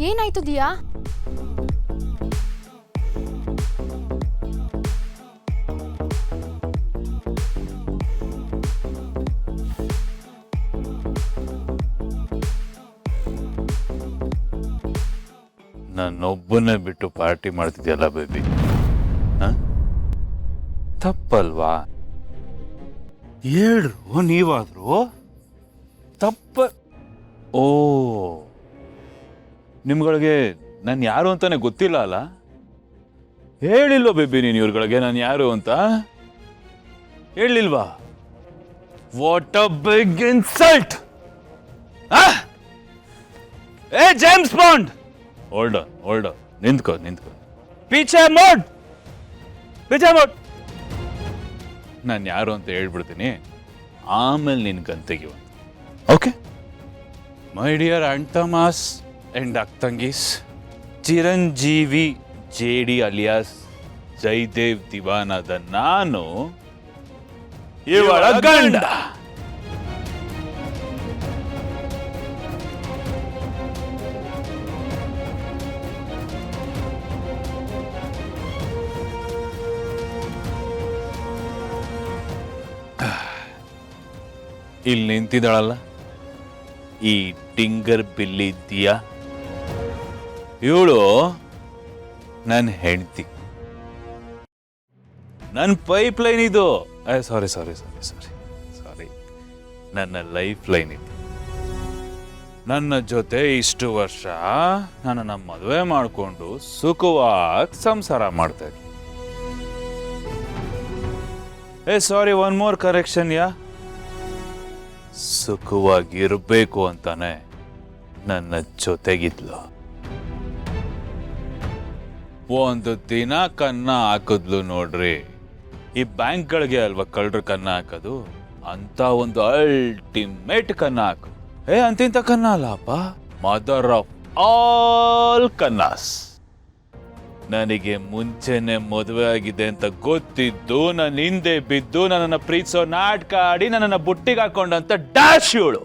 ಏನಾಯ್ತು ದಿಯಾ? ನನ್ನೊಬ್ಬನೇ ಬಿಟ್ಟು party ಮಾಡ್ತಿದ್ಯಲ್ಲ baby, ತಪ್ಪಲ್ವಾ? ಹೇಳ್ರು ನೀವಾದ್ರು ತಪ್ಪ. ಓ, ನಿಮ್ಗಳಿಗೆ ನಾನು ಯಾರು ಅಂತಾನೆ ಗೊತ್ತಿಲ್ಲ ಅಲ್ಲ? ಹೇಳಿಲ್ವಾ ಬೇಬಿ ನೀನು ಇವ್ರುಗಳಿಗೆ ನಾನು ಯಾರು ಅಂತ? ಹೇಳಿಲ್ವಾ? What a big insult! ಏ ಜೇಮ್ಸ್ ಬಾಂಡ್, ಹೋಲ್ಡ್ ನಿಂತ್ಕೋ. ಪೀಚೆ ಮೋಡ್. ನಾನು ಯಾರು ಅಂತ ಹೇಳ್ಬಿಡ್ತೀನಿ, ಆಮೇಲೆ ನಿನ್ ಗಂತೆಗೆ. Okay my dear and Thomas and ಅಕ್ತಂಗೀಸ್, ಚಿರಂಜೀವಿ ಜೇಡಿ ಅಲಿಯಾಸ್ ಜಯದೇವ್ ದಿವಾನದ ನಾನು ಇವಳ ಗಂಡ. ಇಲ್ಲಿ ನಿಂತಿದ್ದಾಳಲ್ಲ ಈ ಟಿಂಗರ್ ಬಿಲ್ಲಿ ದಿಯಾ, ಇವಳು ನನ್ನ ಹೆಂಡತಿ, ನನ್ನ ಪೈಪ್ ಲೈನ್ ಇದು. ಸಾರಿ ನನ್ನ ಲೈಫ್ ಲೈನ್ ಇದು. ನನ್ನ ಜೊತೆ ಇಷ್ಟು ವರ್ಷ ನನ್ನನ್ನು ಮದುವೆ ಮಾಡಿಕೊಂಡು ಸುಖವಾಗಿ ಸಂಸಾರ ಮಾಡ್ತಾ ಇದ್ದೆ. ಸಾರಿ, ಒನ್ ಮೋರ್ ಕರೆಕ್ಷನ್. ಸುಖವಾಗಿರ್ಬೇಕು ಅಂತಾನೆ ನನ್ನ ಜೊತೆಗಿದ್ಲು. ಒಂದು ದಿನ ಕನ್ನ ಹಾಕಿದ್ಲು ನೋಡ್ರಿ. ಈ ಬ್ಯಾಂಕ್ಗಳಿಗೆ ಅಲ್ವಾ ಕಳ್ಳರು ಕನ್ನ ಹಾಕೋದು, ಅಂತ ಒಂದು ಅಲ್ಟಿಮೇಟ್ ಕನ್ನ ಹಾಕು. ಅಂತಿಂತ ಕನ್ನ ಅಲ್ಲಪ್ಪ, ಮದರ್ ಆಫ್ ಆಲ್ ಕನ್ನಾಸ್. ನನಗೆ ಮುಂಚೆನೆ ಮದುವೆ ಆಗಿದೆ ಅಂತ ಗೊತ್ತಿದ್ದು ನನ್ನ ಹಿಂದೆ ಬಿದ್ದು ನನ್ನನ್ನು ಪ್ರೀತಿಸೋ ನಾಟಕ ಆಡಿ ನನ್ನನ್ನು ಬುಟ್ಟಿಗೆ ಹಾಕೊಂಡಂತ ಡ್ಯಾಶ್ ಇವಳು.